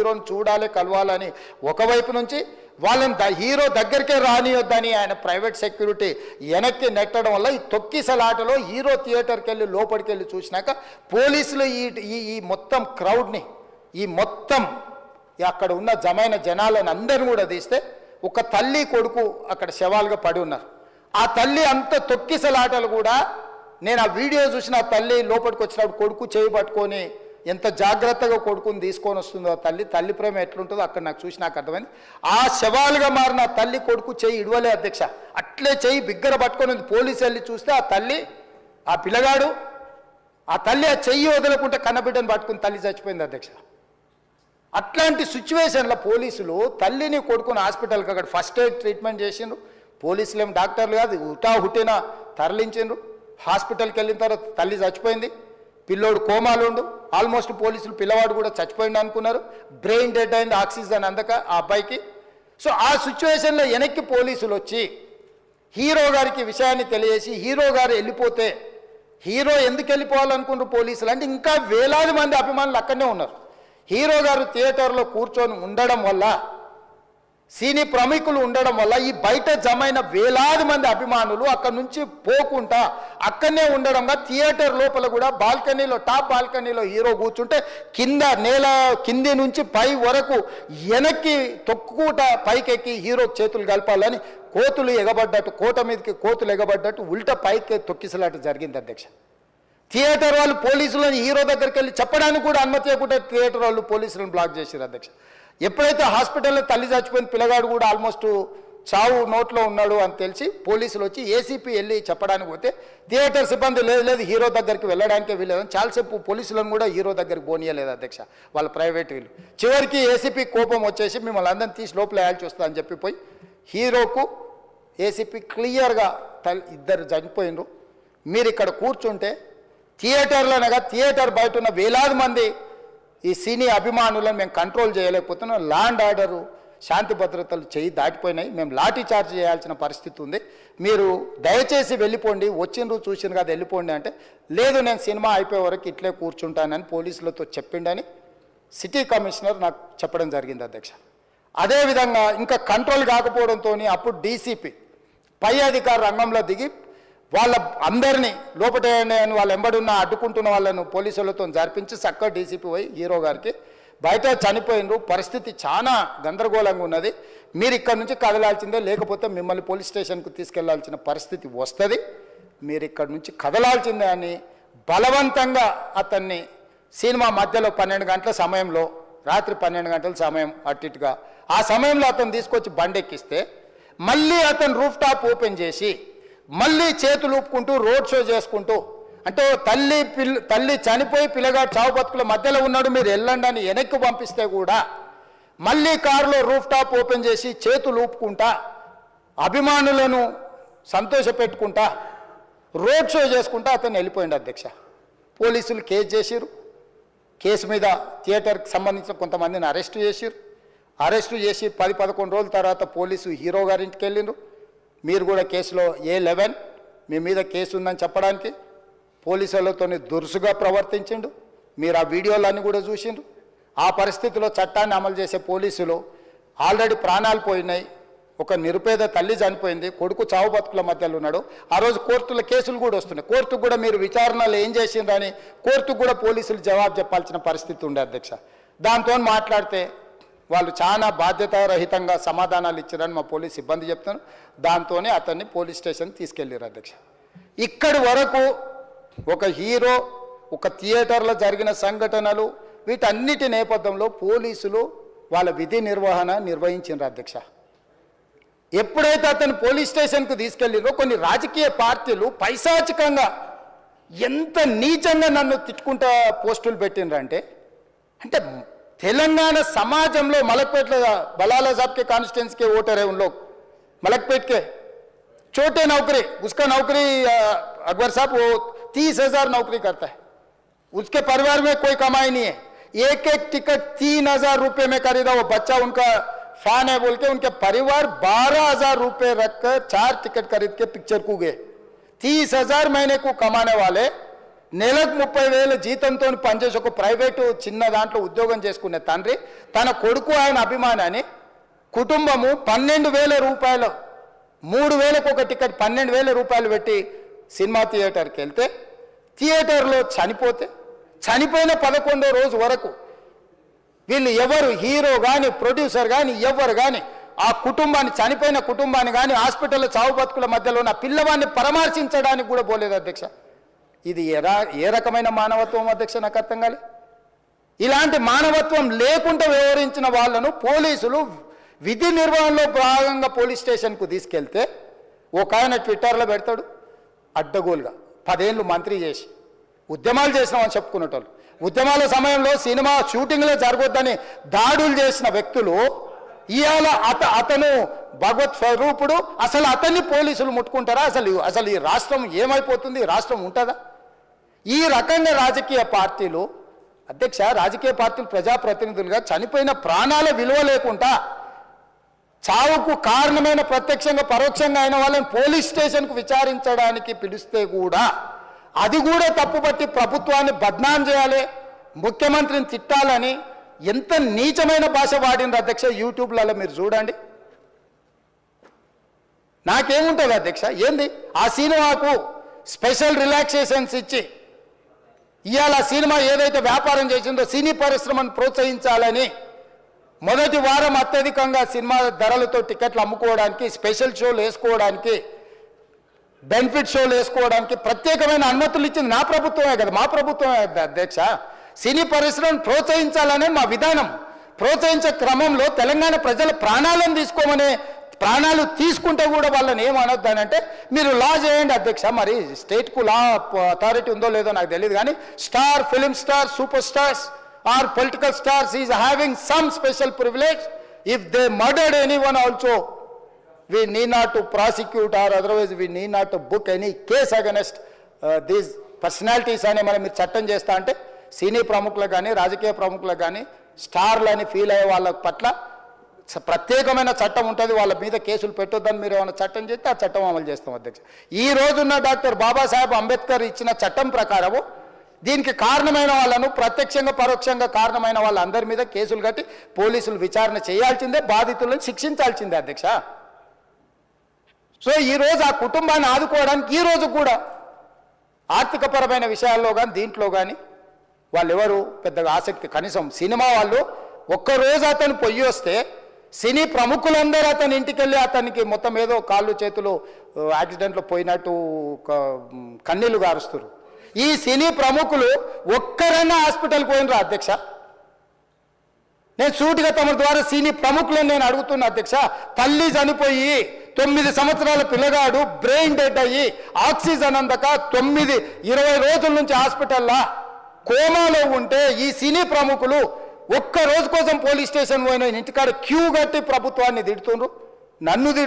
హీరోని చూడాలి కలవాలని ఒకవైపు నుంచి వాళ్ళని హీరో దగ్గరికే రానియొద్దని ఆయన ప్రైవేట్ సెక్యూరిటీ వెనక్కి నెట్టడం వల్ల ఈ తొక్కిసలాటలో హీరో థియేటర్కి వెళ్ళి లోపలికి వెళ్ళి చూసినాక పోలీసులు ఈ మొత్తం క్రౌడ్ని ఈ మొత్తం అక్కడ ఉన్న జమైన జనాలను అందరిని కూడా తీస్తే ఒక తల్లి కొడుకు అక్కడ శవాలుగా పడి ఉన్నారు. ఆ తల్లి అంత తొక్కిసలాటలు కూడా నేను ఆ వీడియో చూసిన ఆ తల్లి లోపలికి వచ్చినప్పుడు కొడుకు చేయి పట్టుకొని ఎంత జాగ్రత్తగా కొడుకుని తీసుకొని వస్తుందో తల్లి ప్రేమ ఎట్లుంటుందో అక్కడ నాకు చూసి నాకు అర్థమైంది. ఆ శవాలుగా మారిన తల్లి కొడుకు చేయి ఇడవలే అధ్యక్ష, అట్లే చేయి బిగ్గర పట్టుకొని పోలీసు వెళ్ళి చూస్తే ఆ తల్లి ఆ పిల్లగాడు ఆ తల్లి ఆ చెయ్యి వదలకుంటే కన్నబిడ్డను పట్టుకుని తల్లి చచ్చిపోయింది అధ్యక్ష. అట్లాంటి సిచ్యువేషన్లో పోలీసులు తల్లిని కొడుకుని హాస్పిటల్కి అక్కడ ఫస్ట్ ఎయిడ్ ట్రీట్మెంట్ చేసిండ్రు. పోలీసులు ఏం డాక్టర్లు కాదు, హుటాహుటిన తరలించిండ్రు. హాస్పిటల్కి వెళ్ళిన తర్వాత తల్లి చచ్చిపోయింది, పిల్లోడు కోమాలు ఉండు. ఆల్మోస్ట్ పోలీసులు పిల్లవాడు కూడా చచ్చిపోయింది అనుకున్నారు. బ్రెయిన్ డెడ్ అయింది, ఆక్సిజన్ అందక ఆ అబ్బాయికి. సో ఆ సిచ్యువేషన్లో వెనక్కి పోలీసులు వచ్చి హీరో గారికి విషయాన్ని తెలియజేసి హీరో గారు వెళ్ళిపోతే హీరో ఎందుకు వెళ్ళిపోవాలనుకున్నారు పోలీసులు అంటే ఇంకా వేలాది మంది అభిమానులు అక్కడనే ఉన్నారు. హీరో గారు థియేటర్లో కూర్చొని ఉండడం వల్ల సినీ ప్రముఖులు ఉండడం వల్ల ఈ బయట జమైన వేలాది మంది అభిమానులు అక్కడ నుంచి పోకుండా అక్కడనే ఉండడంగా థియేటర్ లోపల కూడా బాల్కనీలో టాప్ బాల్కనీలో హీరో కూర్చుంటే కింద నేల కింది నుంచి పై వరకు వెనక్కి తొక్కుట పైకెక్కి హీరో చేతులు కలపాలని కోతులు ఎగబడ్డట్టు కోట మీదకి కోతులు ఎగబడ్డట్టు ఉల్టా పైకి తొక్కిసలాట జరిగింది అధ్యక్ష. థియేటర్ వాళ్ళు పోలీసులను హీరో దగ్గరికి వెళ్ళి చెప్పడానికి కూడా అనుమతి ఇవ్వకుండా థియేటర్ వాళ్ళు పోలీసులను బ్లాక్ చేశారు అధ్యక్ష. ఎప్పుడైతే హాస్పిటల్లో తల్లి చచ్చిపోయిన పిల్లగాడు కూడా ఆల్మోస్ట్ చావు నోట్లో ఉన్నాడు అని తెలిసి పోలీసులు వచ్చి ఏసీపీ వెళ్ళి చెప్పడానికి పోతే థియేటర్ సిబ్బంది లేదు హీరో దగ్గరికి వెళ్ళడానికే వీలేదని చాలాసేపు పోలీసులను కూడా హీరో దగ్గరికి పోనీయలేదు అధ్యక్ష వాళ్ళ ప్రైవేట్ వీళ్ళు. చివరికి ఏసీపీ కోపం వచ్చేసి మిమ్మల్ని అందరిని తీసి లోపల వేయాల్సి వస్తుందని చెప్పి పోయి హీరోకు ఏసీపీ క్లియర్గా ఇద్దరు చనిపోయినరు, మీరు ఇక్కడ కూర్చుంటే థియేటర్లోనగా థియేటర్ బయట ఉన్న వేలాది మంది ఈ సినీ అభిమానులను మేము కంట్రోల్ చేయలేకపోతున్నాం, ల్యాండ్ ఆర్డరు శాంతి భద్రతలు చేయి దాటిపోయినాయి, మేము లాఠీ చార్జ్ చేయాల్సిన పరిస్థితి ఉంది, మీరు దయచేసి వెళ్ళిపోండి, వచ్చిండ్రు చూసిన కదా వెళ్ళిపోండి అంటే లేదు నేను సినిమా అయిపోయే వరకు ఇట్లే కూర్చుంటానని పోలీసులతో చెప్పిండని సిటీ కమిషనర్ నాకు చెప్పడం జరిగింది అధ్యక్ష. అదేవిధంగా ఇంకా కంట్రోల్ కాకపోవడంతో అప్పుడు డీసీపీ పై అధికారి రంగంలో దిగి వాళ్ళ అందరినీ లోపట వాళ్ళు ఎంబడున్న అడ్డుకుంటున్న వాళ్ళను పోలీసులతో జరిపించి చక్కగా డీసీపీ పోయి హీరో గారికి బయట చనిపోయినరు, పరిస్థితి చాలా గందరగోళంగా ఉన్నది, మీరు ఇక్కడ నుంచి కదలాల్సిందే లేకపోతే మిమ్మల్ని పోలీస్ స్టేషన్కు తీసుకెళ్లాల్సిన పరిస్థితి వస్తుంది, మీరు ఇక్కడ నుంచి కదలాల్సిందే అని బలవంతంగా అతన్ని సినిమా మధ్యలో 12 గంటల సమయంలో రాత్రి 12 గంటల సమయం అట్టిట్టుగా ఆ సమయంలో అతను తీసుకొచ్చి బండెక్కిస్తే మళ్ళీ అతను రూఫ్ టాప్ ఓపెన్ చేసి మళ్ళీ చేతులు ఊపుకుంటూ రోడ్ షో చేసుకుంటూ అంటే తల్లి చనిపోయి పిల్లగాడు చావు బతుకుల మధ్యలో ఉన్నాడు మీరు వెళ్ళండి అని వెనక్కి పంపిస్తే కూడా మళ్ళీ కారులో రూఫ్ టాప్ ఓపెన్ చేసి చేతులు ఊపుకుంటా అభిమానులను సంతోషపెట్టుకుంటా రోడ్ షో చేసుకుంటా అతను వెళ్ళిపోయింది అధ్యక్ష. పోలీసులు కేసు చేసిరు, కేసు మీద థియేటర్కి సంబంధించిన కొంతమందిని అరెస్టు చేసిరు, అరెస్టు చేసి 10-11 రోజుల తర్వాత పోలీసు హీరో గారింటికి వెళ్ళిండ్రు. మీరు కూడా కేసులో A11 మీ మీద కేసు ఉందని చెప్పడానికి పోలీసులతో దురుసుగా ప్రవర్తించిండు, మీరు ఆ వీడియోలన్నీ కూడా చూసిండ్రు. ఆ పరిస్థితిలో చట్టాన్ని అమలు చేసే పోలీసులు ఆల్రెడీ ప్రాణాలు పోయినాయి, ఒక నిరుపేద తల్లి చనిపోయింది, కొడుకు చావు బతుకుల మధ్యలో ఉన్నాడు, ఆ రోజు కోర్టులో కేసులు కూడా వస్తున్నాయి, కోర్టుకు కూడా మీరు విచారణలు ఏం చేసిండ్రని కోర్టుకు కూడా పోలీసులు జవాబు చెప్పాల్సిన పరిస్థితి ఉండే అధ్యక్ష. దాంతో మాట్లాడితే వాళ్ళు చాలా బాధ్యతారహితంగా సమాధానాలు ఇచ్చారని మా పోలీస్ సిబ్బంది చెప్తాను. దాంతోనే అతన్ని పోలీస్ స్టేషన్కి తీసుకెళ్ళారు అధ్యక్ష. ఇక్కడి వరకు ఒక హీరో ఒక థియేటర్లో జరిగిన సంఘటనలు వీటన్నిటి నేపథ్యంలో పోలీసులు వాళ్ళ విధి నిర్వహణ నిర్వహించారు అధ్యక్ష. ఎప్పుడైతే అతను పోలీస్ స్టేషన్కు తీసుకెళ్ళిరో కొన్ని రాజకీయ పార్టీలు పైశాచికంగా ఎంత నీచంగా నన్ను తిట్టుకుంటా పోస్టులు పెట్టినరంటే అంటే तेलंगाना समाजम मलकपेट बलाला साहब के कॉन्स्टिट्यूंसी के वोटर है उन लोग मलकपेट के छोटे नौकरी उसका नौकरी अकबर साहब वो 30,000 नौकरी करता है, उसके परिवार में कोई कमाई नहीं है, एक टिकट 3,000 रुपये में खरीदा, वो बच्चा उनका फैन है बोल के उनके परिवार 12,000 रुपये रखकर 4 टिकट खरीद के पिक्चर को गए। 30,000 महीने को कमाने वाले నెలకు 30,000 జీతంతో పనిచేసి ఒక ప్రైవేటు చిన్న దాంట్లో ఉద్యోగం చేసుకునే తండ్రి తన కొడుకు ఆయన అభిమానాన్ని కుటుంబము 12,000 రూపాయలు 3,000కు ఒక టికెట్ 12,000 రూపాయలు పెట్టి సినిమా థియేటర్కి వెళ్తే థియేటర్లో చనిపోతే చనిపోయిన 11వ రోజు వరకు వీళ్ళు ఎవరు హీరో కానీ ప్రొడ్యూసర్ కానీ ఎవరు కానీ ఆ కుటుంబాన్ని చనిపోయిన కుటుంబాన్ని కానీ హాస్పిటల్లో చావు బతుకుల మధ్యలో ఉన్న పిల్లవాడిని పరామర్శించడానికి కూడా పోలేదు అధ్యక్ష. ఇది ఏ రకమైన మానవత్వం అధ్యక్ష? నాకు అర్థం కాలే. ఇలాంటి మానవత్వం లేకుండా వ్యవహరించిన వాళ్ళను పోలీసులు విధి నిర్వహణలో భాగంగా పోలీస్ స్టేషన్కు తీసుకెళ్తే ఒక ఆయన ట్విట్టర్లో పెడతాడు అడ్డగోలుగా 10 ఏళ్ళు మంత్రి చేసి ఉద్యమాలు చేసినామని చెప్పుకునేటోళ్ళు, ఉద్యమాల సమయంలో సినిమా షూటింగ్లో జరగొద్దని దాడులు చేసిన వ్యక్తులు ఇవాళ అతను భగవత్ స్వరూపుడు, అసలు అతన్ని పోలీసులు ముట్టుకుంటారా? అసలు ఈ రాష్ట్రం ఏమైపోతుంది? రాష్ట్రం ఉంటుందా? ఈ రకంగా రాజకీయ పార్టీలు అధ్యక్ష, రాజకీయ పార్టీలు ప్రజాప్రతినిధులుగా చనిపోయిన ప్రాణాల విలువ లేకుండా చావుకు కారణమైన ప్రత్యక్షంగా పరోక్షంగా అయిన వాళ్ళని పోలీస్ స్టేషన్కు విచారించడానికి పిలిస్తే కూడా అది కూడా తప్పుపట్టి ప్రభుత్వాన్ని బద్నాం చేయాలి, ముఖ్యమంత్రిని తిట్టాలని ఎంత నీచమైన భాష వాడింది అధ్యక్ష. యూట్యూబ్లలో మీరు చూడండి. నాకేముంటుంది అధ్యక్ష? ఏంది ఆ సినిమాకు స్పెషల్ రిలాక్సేషన్స్ ఇచ్చి ఇవాళ సినిమా ఏదైతే వ్యాపారం చేసిందో సినీ పరిశ్రమను ప్రోత్సహించాలని మొదటి వారం అత్యధికంగా సినిమా ధరలతో టికెట్లు అమ్ముకోవడానికి, స్పెషల్ షోలు వేసుకోవడానికి, బెనిఫిట్ షోలు వేసుకోవడానికి ప్రత్యేకమైన అనుమతులు ఇచ్చింది నా ప్రభుత్వమే కదా, మా ప్రభుత్వమే అధ్యక్ష. సినీ పరిశ్రమను ప్రోత్సహించాలనే మా విధానం. ప్రోత్సహించే క్రమంలో తెలంగాణ ప్రజల ప్రాణాలను తీసుకోమనే ప్రాణాలు తీసుకుంటే కూడా వాళ్ళని ఏమనొద్దానంటే మీరు లా చేయండి అధ్యక్ష. మరి స్టేట్కు లా అథారిటీ ఉందో లేదో నాకు తెలియదు, కానీ star, film star, super stars or political stars is having some special privilege. If they murdered anyone also we need not to prosecute or otherwise we need not to book any case against these personalities అని మనం మీరు చట్టం చేస్తా అంటే సినీ ప్రముఖులకు కానీ రాజకీయ ప్రముఖులకు కానీ స్టార్లని ఫీల్ అయ్యే వాళ్ళ పట్ల ప్రత్యేకమైన చట్టం ఉంటుంది, వాళ్ళ మీద కేసులు పెట్టొద్దని మీరు ఏమైనా చట్టం చేస్తే ఆ చట్టం అమలు చేస్తాం అధ్యక్ష. ఈ రోజున్న డాక్టర్ బాబాసాహెబ్ అంబేద్కర్ ఇచ్చిన చట్టం ప్రకారము దీనికి కారణమైన వాళ్ళను ప్రత్యక్షంగా పరోక్షంగా కారణమైన వాళ్ళందరి మీద కేసులు కట్టి పోలీసులు విచారణ చేయాల్సిందే, బాధితులను శిక్షించాల్సిందే అధ్యక్ష. సో ఈరోజు ఆ కుటుంబాన్ని ఆదుకోవడానికి ఈరోజు కూడా ఆర్థికపరమైన విషయాల్లో కానీ దీంట్లో కానీ వాళ్ళు ఎవరు పెద్దగా ఆసక్తి, కనీసం సినిమా వాళ్ళు ఒక్కరోజు అతను పొయ్యి వస్తే సినీ ప్రముఖులందరూ అతని ఇంటికి వెళ్ళి అతనికి మొత్తం ఏదో కాళ్ళు చేతులు యాక్సిడెంట్లో పోయినట్టు కన్నీళ్లు గారుస్తారు. ఈ సినీ ప్రముఖులు ఒక్కరైనా హాస్పిటల్కి పోయినరా అధ్యక్ష? నేను సూటిగా తమ ద్వారా సినీ ప్రముఖులను నేను అడుగుతున్నా అధ్యక్ష. తల్లి చనిపోయి 9 సంవత్సరాల పిల్లగాడు బ్రెయిన్ డెడ్ అయ్యి ఆక్సిజన్ అందక 20 రోజుల నుంచి హాస్పిటల్లో కోమాలో ఉంటే ఈ సినీ ప్రముఖులు ఒక్క రోజు కోసం పోలీస్ స్టేషన్ పోయిన ఇంటికాడ క్యూ కట్టి ప్రభుత్వాన్ని తిడుతుండ్రు, నన్ను